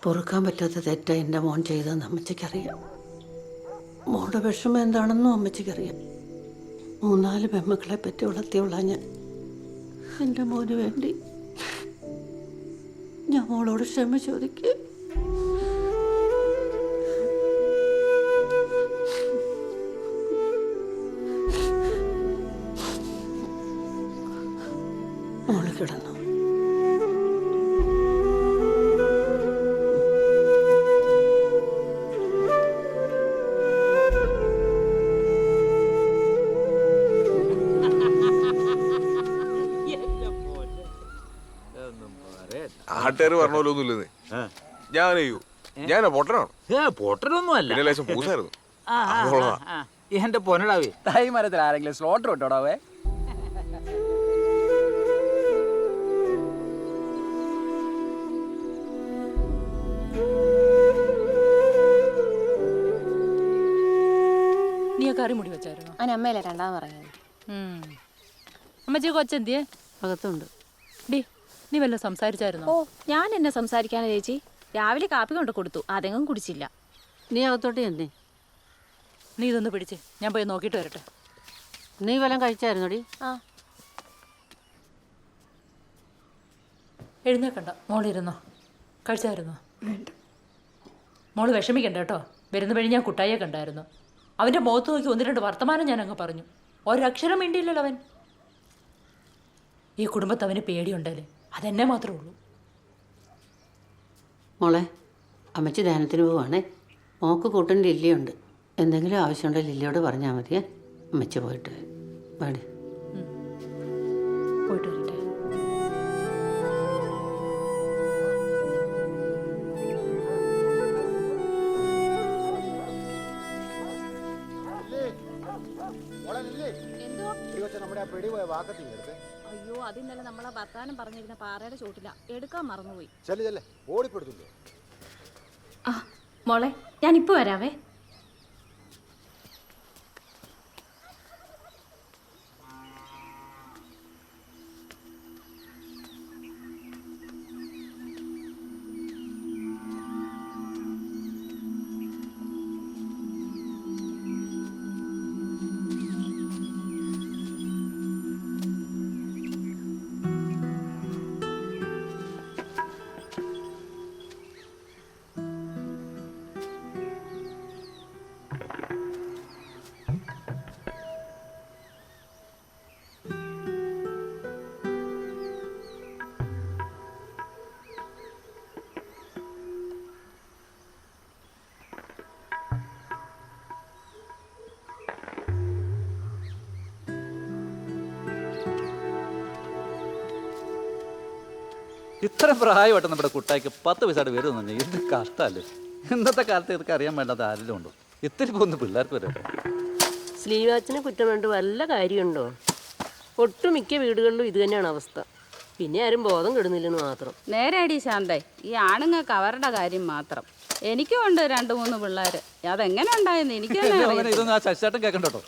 പൊറുക്കാൻ പറ്റാത്ത തെറ്റാ എൻ്റെ മോൻ ചെയ്തതെന്ന് അമ്മച്ചിക്കറിയാം. മോളുടെ വിഷമം എന്താണെന്നും അമ്മച്ചിക്കറിയാം. 3-4 പെമ്മക്കളെ പറ്റി വളർത്തിയുള്ള ഞാൻ എൻ്റെ മോന് വേണ്ടി ഞാൻ മോളോട് ക്ഷമ ചോദിക്കുക. മോള് കിടന്നു. നാട്ടുകാർ പറഞ്ഞ പോലെ ഒന്നുമില്ലെന്ന് ഞാനാ പൊട്ടനാണ്. പൊട്ടനൊന്നും അല്ല, ലേശം പൂസായിരുന്നു. എന്റെ പൊന്നടാവേ. തൈ മരത്തിൽ ആരെങ്കിലും സ്ലോട്ടർ ഇട്ടോടാവേ. നീ കറി മുടി വെച്ചായിരുന്നു? അമ്മയല്ലേ രണ്ടാമത് പറഞ്ഞത്. അമ്മച്ചി കൊച്ചെന്തിയെ? അകത്തുണ്ട്. ഡി, നീ വല്ല സംസാരിച്ചായിരുന്നോ? ഓ, ഞാൻ എന്നെ സംസാരിക്കാനാ ചേച്ചി. രാവിലെ കാപ്പി കൊണ്ട് കൊടുത്തു, അതെങ്ങും കുടിച്ചില്ല. നീ അകത്തോട്ട് ചെന്നേ. നീ ഇതൊന്ന് പിടിച്ച്, ഞാൻ പോയി നോക്കിയിട്ട് വരട്ടെ. നീ വല്ലതും കഴിച്ചായിരുന്നോടി? ആ, എഴുന്നേക്കണ്ട, മോളിരുന്നോ. കഴിച്ചായിരുന്നോ? മോള് വിഷമിക്കണ്ട കേട്ടോ. വരുന്ന വഴി ഞാൻ കുട്ടായിയെ കണ്ടായിരുന്നു. അവൻ്റെ മുഖത്ത് നോക്കി 1-2 വർത്തമാനം ഞാൻ അങ്ങ് പറഞ്ഞു. ഒരക്ഷരം വേണ്ടിയില്ലല്ലോ അവൻ. ഈ കുടുംബത്ത് അവന് പേടിയുണ്ടല്ലേ, അതെന്നെ മാത്രമേ ഉള്ളൂ. മോളെ, അമ്മച്ചി ധ്യാനത്തിന് പോവാണേ. മോക്ക് കൂട്ടിന് ലില്ലിയുണ്ട്. എന്തെങ്കിലും ആവശ്യമുണ്ടെങ്കിൽ ലില്ലിയോട് പറഞ്ഞാൽ മതിയേ. അമ്മച്ചി പോയിട്ട് പാടി പോയിട്ട് വരട്ടെ. അയ്യോ, അതിന്നലെ നമ്മളെ വർത്താനം പറഞ്ഞിരുന്ന പാറയുടെ ചോട്ടില, എടുക്കാൻ മറന്നുപോയി. ആ മോളെ, ഞാനിപ്പോ വരാവേ. ഇത്ര പ്രായമായിട്ട് നമ്മുടെ കുട്ടായിക്ക് 10 പൈസയുടെ വരുമെന്ന് പറഞ്ഞാൽ എന്ത് കഷ്ടമല്ലേ. ഇന്നത്തെ കാലത്ത് ഇതൊക്കെ അറിയാൻ വേണ്ടാത്ത ആരെങ്കിലും ഉണ്ടോ? ഇത്തിരി പോകുന്ന പിള്ളേർക്ക് വരെ. സ്ലീവാച്ചിനെ കുറ്റം വേണ്ട വല്ല കാര്യമുണ്ടോ? ഒട്ടുമിക്ക വീടുകളിലും ഇത് തന്നെയാണ് അവസ്ഥ. പിന്നെ ആരും ബോധം കെടുന്നില്ലെന്ന് മാത്രം. നേരെടി ശാന്തേ, ഈ ആണുങ്ങൾക്ക് അവരുടെ കാര്യം മാത്രം. എനിക്കും ഉണ്ട് 2-3 പിള്ളേര്. അതെങ്ങനെ ഉണ്ടായെന്ന് എനിക്ക് ഇതൊന്നും ആ ശശിചേട്ടൻ കേൾക്കണ്ട കേട്ടോ.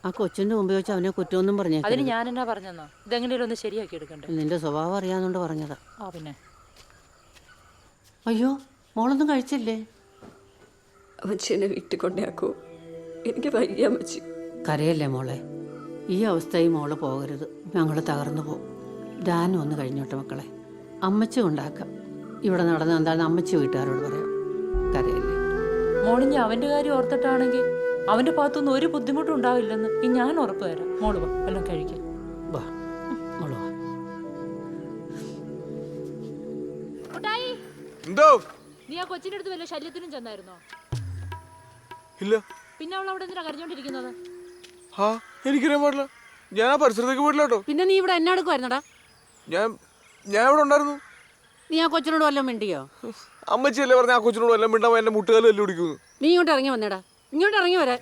ആ കൊച്ചിൻ്റെ മുമ്പ് വെച്ച് അവനെ കുറ്റമൊന്നും പറഞ്ഞേ. അതിന് ഞാൻ എന്നാ പറഞ്ഞെന്നോ? ഇതെങ്ങനെയും ഒന്ന് ശരിയാക്കി എടുക്കണ്ടേ? നിന്റെ സ്വഭാവം അറിയാന്നുകൊണ്ട് പറഞ്ഞതാ. ആ പിന്നെ. അയ്യോ, മോളൊന്നും കഴിച്ചില്ലേ? അമ്മച്ചീനെ വീട്ടിൽ കൊണ്ടാക്കൂ, എനിക്ക് വയ്യ അമ്മച്ചി. കരയല്ലേ മോളെ. ഈ അവസ്ഥയിൽ മോള് പോകരുത്. ഞങ്ങൾ തകർന്നു പോകും. ധ്യാനം ഒന്ന് കഴിഞ്ഞോട്ടെ മക്കളെ. അമ്മച്ചി ഉണ്ടാക്കാം. ഇവിടെ നടന്ന എന്താണെന്ന് അമ്മച്ചി വീട്ടുകാരോട് പറയാം. കരയല്ലേ. മോളിഞ്ഞ് അവൻ്റെ കാര്യം ഓർത്തിട്ടാണെങ്കിൽ അവന്റെ ഭാഗത്തുനിന്ന് ഒരു ബുദ്ധിമുട്ടും ഉണ്ടാവില്ലെന്ന് ഈ ഞാൻ ഉറപ്പ് തരാം. മോള് വാ, എല്ലാം കഴിക്കും. വാ മോള് വാ. എന്തോ നീ ആ കൊച്ചിന്റെ അടുത്ത് വല്ല ശല്യത്തിനും ചെന്നായിരുന്നോ? ഇല്ല. പിന്നെ അവൾ അവിടെ എന്തിനാ കരഞ്ഞോണ്ടിരിക്കുന്നത്? ആ എനിക്കറിയാൻ പാടില്ല. ഞാൻ ആ പരിസരത്തേക്ക് പോയിട്ടില്ല കേട്ടോ. പിന്നെ നീ ഇവിടെ എന്നെ എടുക്കുമായിരുന്നടാ? ഞാൻ ഇവിടെ ഉണ്ടായിരുന്നു. നീ ആ കൊച്ചിനോട് വല്ലതും മിണ്ടിയോ? അമ്മച്ചിയല്ലേ പറഞ്ഞ ആ കൊച്ചിനോട് വല്ലതും മിണ്ടാ എന്റെ മുട്ടുകാലും എല്ലാം പിടിക്കുന്നു. നീ ഇങ്ങോട്ട് ഇറങ്ങി വന്നേടാ, ഇങ്ങോട്ട് ഇറങ്ങി വരാൻ.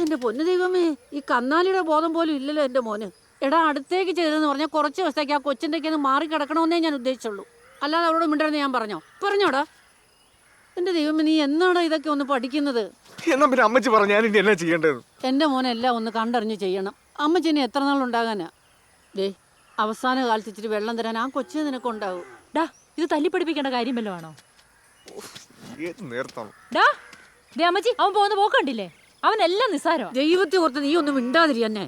എൻ്റെ പൊന്നു ദൈവമേ, ഈ കന്നാലിയുടെ ബോധം പോലും ഇല്ലല്ലോ എൻ്റെ മോന്. എടാ, അടുത്തേക്ക് ചെയ്തതെന്ന് പറഞ്ഞാൽ കുറച്ച് ദിവസത്തേക്ക് ആ കൊച്ചിൻ്റെ ഒക്കെ മാറി കിടക്കണമെന്നേ ഞാൻ ഉദ്ദേശിച്ചുള്ളൂ. അല്ലാതെ അവളോട് മിണ്ടരുന്ന് ഞാൻ പറഞ്ഞോടാ? എൻ്റെ ദൈവമേ, നീ എന്നാടാ ഇതൊക്കെ ഒന്ന് പഠിക്കുന്നത്? എന്നാ പിന്നെ അമ്മച്ചി പറഞ്ഞു ഞാൻ ഇനി എന്നാ ചെയ്യേണ്ടത്? എൻ്റെ മോനെല്ലാം ഒന്ന് കണ്ടറിഞ്ഞ് ചെയ്യണം. അമ്മച്ചിനെ എത്ര നാളുണ്ടാകാനാ? ദേ, അവസാന കാലത്ത് ഇച്ചിരി വെള്ളം തരാൻ ആ കൊച്ചിന് നിനക്കുണ്ടാവും. ഡാ, ഇത് തല്ലിപ്പിടിപ്പിക്കേണ്ട കാര്യം വല്ലതും ആണോ? ഏത് നേരത്താണ്? ഡാ, ദേ അമ്മച്ചി, അവൻ പോകുന്ന പോക്കണ്ടില്ലേ? അവനെല്ലാം നിസ്സാരമാ. ദൈവത്തെ ഓർത്ത് നീ ഒന്നും മിണ്ടാതിരി എന്നെ.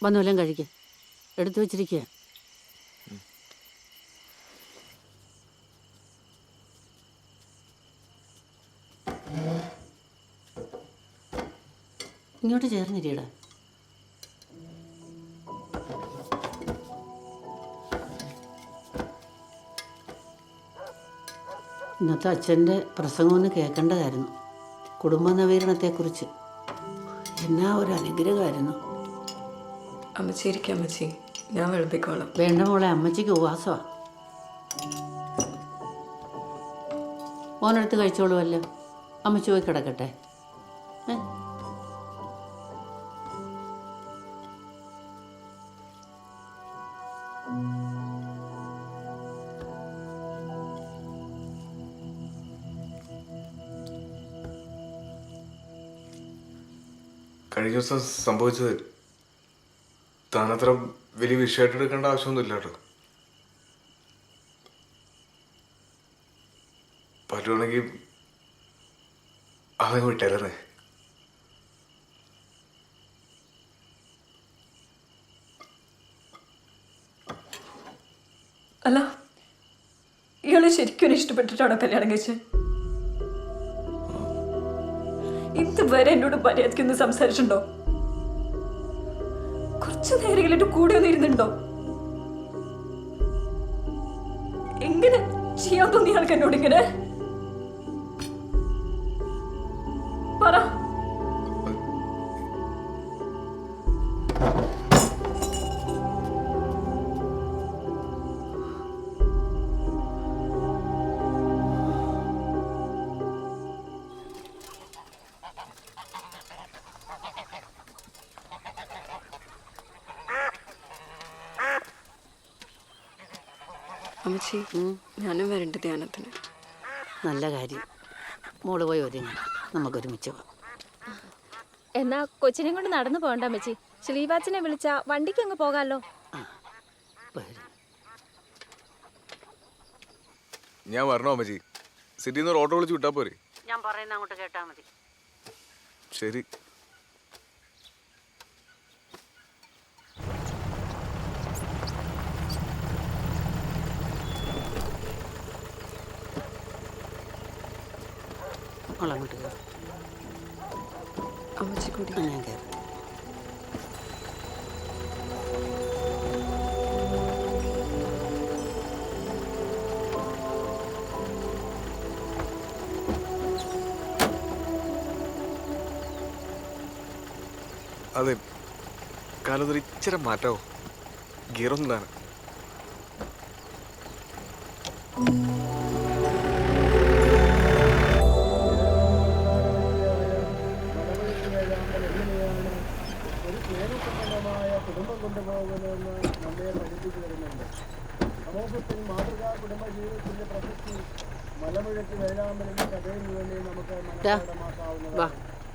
വന്നു വല്ലതും കഴിക്ക, എടുത്തു വെച്ചിരിക്കുക. ഇങ്ങോട്ട് ചേർന്നിരിയടാ. ഇന്നത്തെ അച്ഛൻ്റെ പ്രസംഗം ഒന്ന് കേൾക്കേണ്ടതായിരുന്നു. കുടുംബ നവീകരണത്തെക്കുറിച്ച്. എന്നാ ഒരു അനുഗ്രഹമായിരുന്നു. അമ്മച്ചി ഇരിക്കാം അമ്മച്ചി, ഞാൻ വിളമ്പിക്കോളാം. വേണ്ട മോളെ, അമ്മച്ചിക്ക് ഉപവാസമാണ്. മോനെടുത്ത് കഴിച്ചോളുമല്ലോ. അമ്മച്ചി പോയി കിടക്കട്ടെ. കഴിഞ്ഞ ദിവസം സംഭവിച്ചത് താനത്ര വലിയ വിഷയമായിട്ട് എടുക്കേണ്ട ആവശ്യമൊന്നുമില്ല കേട്ടോ. പറ്റുവാണെങ്കിൽ അതങ്ങ് വിട്ടേരേ. അല്ല, ഇയാളെ ശരിക്കും ഇഷ്ടപ്പെട്ടിട്ടാണോ കല്യാണം കഴിച്ചത്? ഇതുവരെ എന്നോട് മര്യാദയ്ക്കൊന്ന് സംസാരിച്ചിട്ടുണ്ടോ? കുറച്ചു നേരങ്ങളിട്ട് കൂടെ ഒന്നും ഇരുന്നുണ്ടോ? എങ്ങനെ ചെയ്യാൻ തോന്നി ആൾക്ക് എന്നോട് ഇങ്ങനെ? പറ. അമ്മച്ചി, ഞാനും വരണ്ട ധ്യാനത്തിന്. നല്ല കാര്യം. മോള് പോയി ഒരുങ്ങി, നമുക്കൊരുമിച്ച് പോവാം. എന്നാ കൊച്ചിനെ കൊണ്ട് നടന്നു പോകണ്ട അമ്മച്ചി. ശ്രീവാച്ചനെ വിളിച്ച വണ്ടിക്ക് അങ്ങ് പോകാമല്ലോ. ഞാൻ വരണോ അമ്മച്ചി? സിറ്റിയിൽ നിന്ന് ഒരു ഓട്ടോ വിളിച്ച് വിട്ടാ പോരെ? ഞാൻ പറയുന്ന അങ്ങോട്ട് കേട്ടാ മതി. ശരി. മോളങ്ങോട്ട് കയറും. അമ്മച്ചി കൂടി. ഞാൻ കയറും. അതെ, കാലത്തൊരു ഇച്ചിരി മാറ്റാവോ? ഗിയറൊന്നും താനെ. വാ,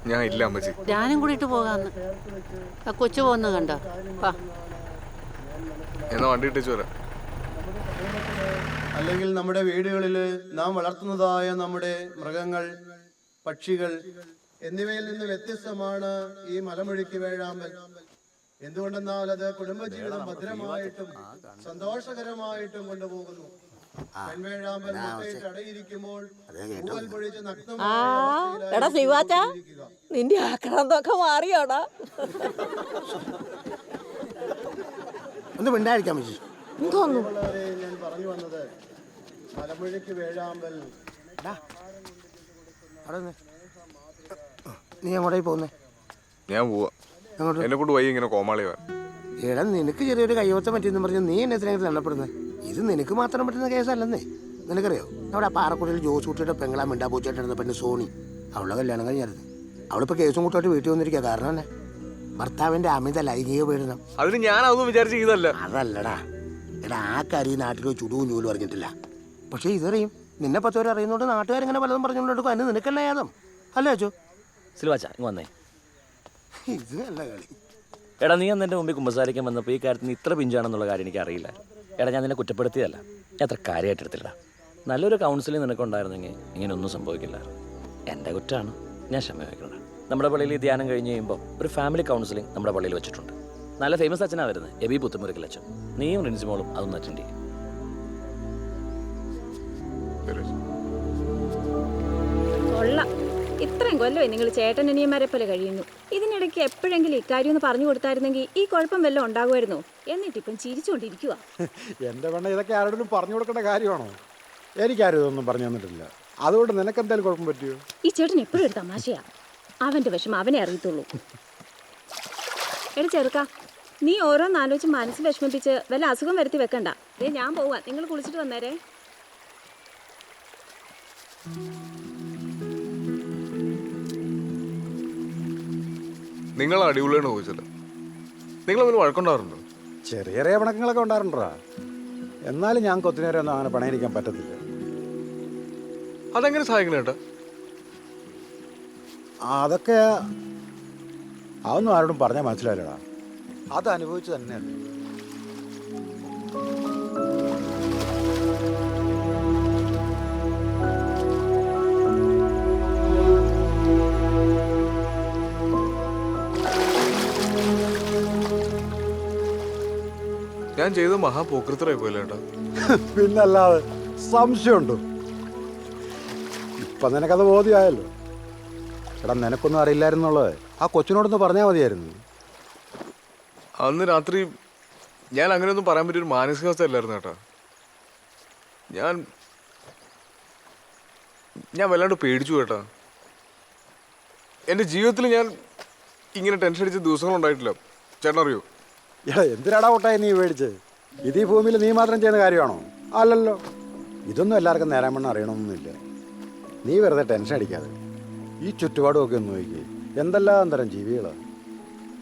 ഞാൻ ഇല്ല അമ്മച്ചി. ഞാനും കൂടിയിട്ട് പോകാന്ന്. ആ കൊച്ചു പോകുന്ന കണ്ടോ? വാ. എന്നാ വണ്ടി ഇട്ടേച്ചു വരാം. അല്ലെങ്കിൽ നമ്മുടെ വീടുകളിൽ നാം വളർത്തുന്നതായ നമ്മുടെ മൃഗങ്ങൾ, പക്ഷികൾ എന്നിവയിൽ നിന്ന് വ്യത്യസ്തമാണ് ഈ മലമുഴക്കി വേഴാമ്പൽ. എന്തുകൊണ്ടെന്നാൽ അത് കുടുംബജീവിതം ഭദ്രമായിട്ടും സന്തോഷകരമായിട്ടും കൊണ്ടുപോകുന്നു. പെൺവേഴാമ്പൽ മുട്ടയിട്ട് അടയിരിക്കുമ്പോൾ പൂവൽ പൊഴിച്ച് എടാ ശ്രീവാച്ച, നിന്റെ ആക്രാന്തൊക്കെ മാറിയോടാ? ഒന്ന് മിണ്ടായിരിക്കാൻ പറ്റി. വളരെ ഞാൻ പറഞ്ഞു വന്നത് മലമുഴക്കി വേഴാമ്പൽ. നീ എങ്ങോട്ടേ പോകുന്നേ? ഞാൻ പോവാ. എന്നെ കൊണ്ട് വൈകി ഇങ്ങനെ കോമാളിയാ. എടാ, നിനക്ക് ചെറിയൊരു കൈവത്തം പറ്റിയെന്ന് പറഞ്ഞ് നീ എന്നെ എത്രയും എണ്ണപ്പെടുന്നത്? ഇത് നിനക്ക് മാത്രം പറ്റുന്ന കേസല്ലെന്നേ. നിനക്കറിയോ, അവിടെ ആ പാറക്കുടിയിൽ ജോസ് കുട്ടിയുടെ പെങ്ങളാ മിണ്ടാ പൂച്ചായിട്ടിരുന്ന പെണ്ണ് സോണി, അവളുടെ കല്യാണം കഴിഞ്ഞായിരുന്നു. അവളിപ്പോൾ കേസും കൂട്ടുമായിട്ട് വീട്ടിൽ വന്നിരിക്കുക. കാരണം തന്നെ ഭർത്താവിന്റെ അമിത ലൈംഗിക പീഡനം. അതിന് ഞാൻ അതൊന്നും വിചാരിച്ച് ചെയ്തല്ല. അതല്ലടാ എടാ, ആ കാര്യം നാട്ടിൽ ചുടുവും ചൂലും അറിഞ്ഞിട്ടില്ല. പക്ഷെ ഇതറിയും. നിന്നെ 10 പേര് അറിയുന്നോണ്ട് നാട്ടുകാരിങ്ങനെ പലതും പറഞ്ഞുകൊണ്ടെടുക്കും. അതിന് നിനക്കല്ല യാതം അല്ലേ അച്ചോ? സിൽവാച്ച ഇങ്ങ് വന്നേ. ഇത് നല്ല കളി. എടാ, നീ അന്ന് എൻ്റെ മുമ്പിൽ കുമ്പസാരിക്കാൻ വന്നപ്പോൾ ഈ കാര്യത്തിൽ നീ ഇത്ര പിഞ്ചാണെന്നുള്ള കാര്യം എനിക്ക് അറിയില്ല. എടാ, ഞാൻ നിന്നെ കുറ്റപ്പെടുത്തിയതല്ല, ഞാൻ അത്ര കാര്യമായിട്ടെടുത്തില്ല. നല്ലൊരു കൗൺസിലിംഗ് നിനക്കുണ്ടായിരുന്നെങ്കിൽ ഇങ്ങനെയൊന്നും സംഭവിക്കില്ല. എൻ്റെ കുറ്റമാണ്, ഞാൻ ക്ഷമ വയ്ക്കണം. നമ്മുടെ പള്ളിയിൽ ഈ ധ്യാനം കഴിഞ്ഞ് കഴിയുമ്പോൾ ഒരു ഫാമിലി കൗൺസിലിംഗ് നമ്മുടെ പള്ളിയിൽ വെച്ചിട്ടുണ്ട്. നല്ല ഫേമസ് അച്ഛനാണ് വരുന്നത്, എബി പുത്തുമുറിക്കൽ അച്ഛൻ. നീയും റിൻസിമോളും അതൊന്ന് അറ്റൻഡ് ചെയ്യും. കൊള്ളാം, ഇത്രയും കൊല്ലമായി നിങ്ങൾ ചേട്ടനനിയന്മാരെ പോലെ കഴിയുന്നു. ഇതിനിടയ്ക്ക് എപ്പോഴെങ്കിലും ഇക്കാര്യം ഒന്ന് പറഞ്ഞു കൊടുത്തായിരുന്നെങ്കിൽ ഈ കുഴപ്പം വല്ലതും ഉണ്ടാകുമായിരുന്നോ? എന്നിട്ടിപ്പം ചിരിച്ചുകൊണ്ടിരിക്കുക. എൻ്റെ പെണ്ണ ഇതൊക്കെ ആരോടും പറഞ്ഞു കൊടുക്കേണ്ട കാര്യമാണോ? എനിക്കാരും ഇതൊന്നും പറഞ്ഞു തന്നിട്ടില്ല. അതുകൊണ്ട് നിനക്ക് എന്തായാലും കുഴപ്പം പറ്റിയോ? ഈ ചേട്ടൻ എപ്പോഴും ഒരു തമാശയാ. അവൻ്റെ വിഷമം അവനെ അറിയത്തുള്ളൂ. എടാ ചെറുക്ക, നീ ഓരോന്നാലോചിച്ച് മനസ്സ് വിഷമിപ്പിച്ച് വല്ല അസുഖം വരുത്തി വെക്കണ്ട. ഞാൻ പോവാ, നിങ്ങൾ കുളിച്ചിട്ട് വന്നേരേ. നിങ്ങൾ അടിപൊളിയാണ് ചോദിച്ചത്. നിങ്ങൾ അങ്ങനെ വഴക്കുണ്ടാറുണ്ടോ? ചെറിയ ചെറിയ പിണക്കങ്ങളൊക്കെ ഉണ്ടാറുണ്ടാ. എന്നാലും ഞാൻ കൊത്തിനേരെ ഒന്നും അങ്ങനെ പണയിരിക്കാൻ പറ്റത്തില്ല. അതെങ്ങനെ സഹായിക്കണേട്ടാ? അതൊക്കെ അതൊന്നും ആരോടും പറഞ്ഞാൽ മനസ്സിലായില്ലടാ. അത് അനുഭവിച്ചു തന്നെയല്ലേ. ഞാൻ ചെയ്ത മഹാപോക്രിത്തരായി പോയില്ലേട്ടാ. പിന്നല്ലാതെ സംശയമുണ്ടോ? ഇപ്പം നിനക്കത് ബോധ്യമായല്ലോ. എടാ, നിനക്കൊന്നും അറിയില്ലായിരുന്നുള്ളത് ആ കൊച്ചിനോടൊന്ന് പറഞ്ഞാൽ മതിയായിരുന്നു. അന്ന് രാത്രി ഞാൻ അങ്ങനെയൊന്നും പറയാൻ പറ്റിയൊരു മാനസികാവസ്ഥ അല്ലായിരുന്നു കേട്ടാ. ഞാൻ വല്ലാണ്ട് പേടിച്ചു കേട്ടാ. എൻ്റെ ജീവിതത്തിൽ ഞാൻ ഇങ്ങനെ ടെൻഷൻ അടിച്ച ദിവസങ്ങളുണ്ടായിട്ടില്ല. ചേട്ടൻ അറിയോ? എടാ, എന്തിനാടാ കൊട്ടായി നീ മേടിച്ച്? ഇത് ഈ ഭൂമിയിൽ നീ മാത്രം ചെയ്യുന്ന കാര്യമാണോ? അല്ലല്ലോ. ഇതൊന്നും എല്ലാവർക്കും നേരാൻ വണ്ണം അറിയണമെന്നൊന്നുമില്ല. നീ വെറുതെ ടെൻഷൻ അടിക്കാതെ ഈ ചുറ്റുപാടുമൊക്കെ ഒന്ന് നോക്കി. എന്തെല്ലാം തരം ജീവികളാണ്.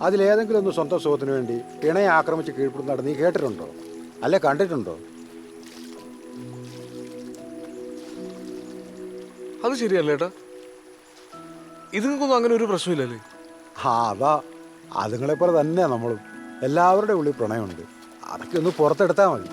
അതിലേതെങ്കിലും ഒന്ന് സ്വന്തം സുഖത്തിന് വേണ്ടി ഇണയെ ആക്രമിച്ച് കീഴ്പ്പെടുന്നതാണ് നീ കേട്ടിട്ടുണ്ടോ? അല്ലെ കണ്ടിട്ടുണ്ടോ? അത് ശരിയല്ലേട്ടാ. ഇതുങ്ങൾക്കൊന്നും അങ്ങനെ ഒരു പ്രശ്നമില്ലല്ലേ? അതാ അതുങ്ങളെപ്പോലെ തന്നെയാണ് നമ്മളും. എല്ലാവരുടെ ഉള്ളിൽ പ്രണയമുണ്ട്. അതൊക്കെ ഒന്ന് പുറത്തെടുത്താൽ മതി.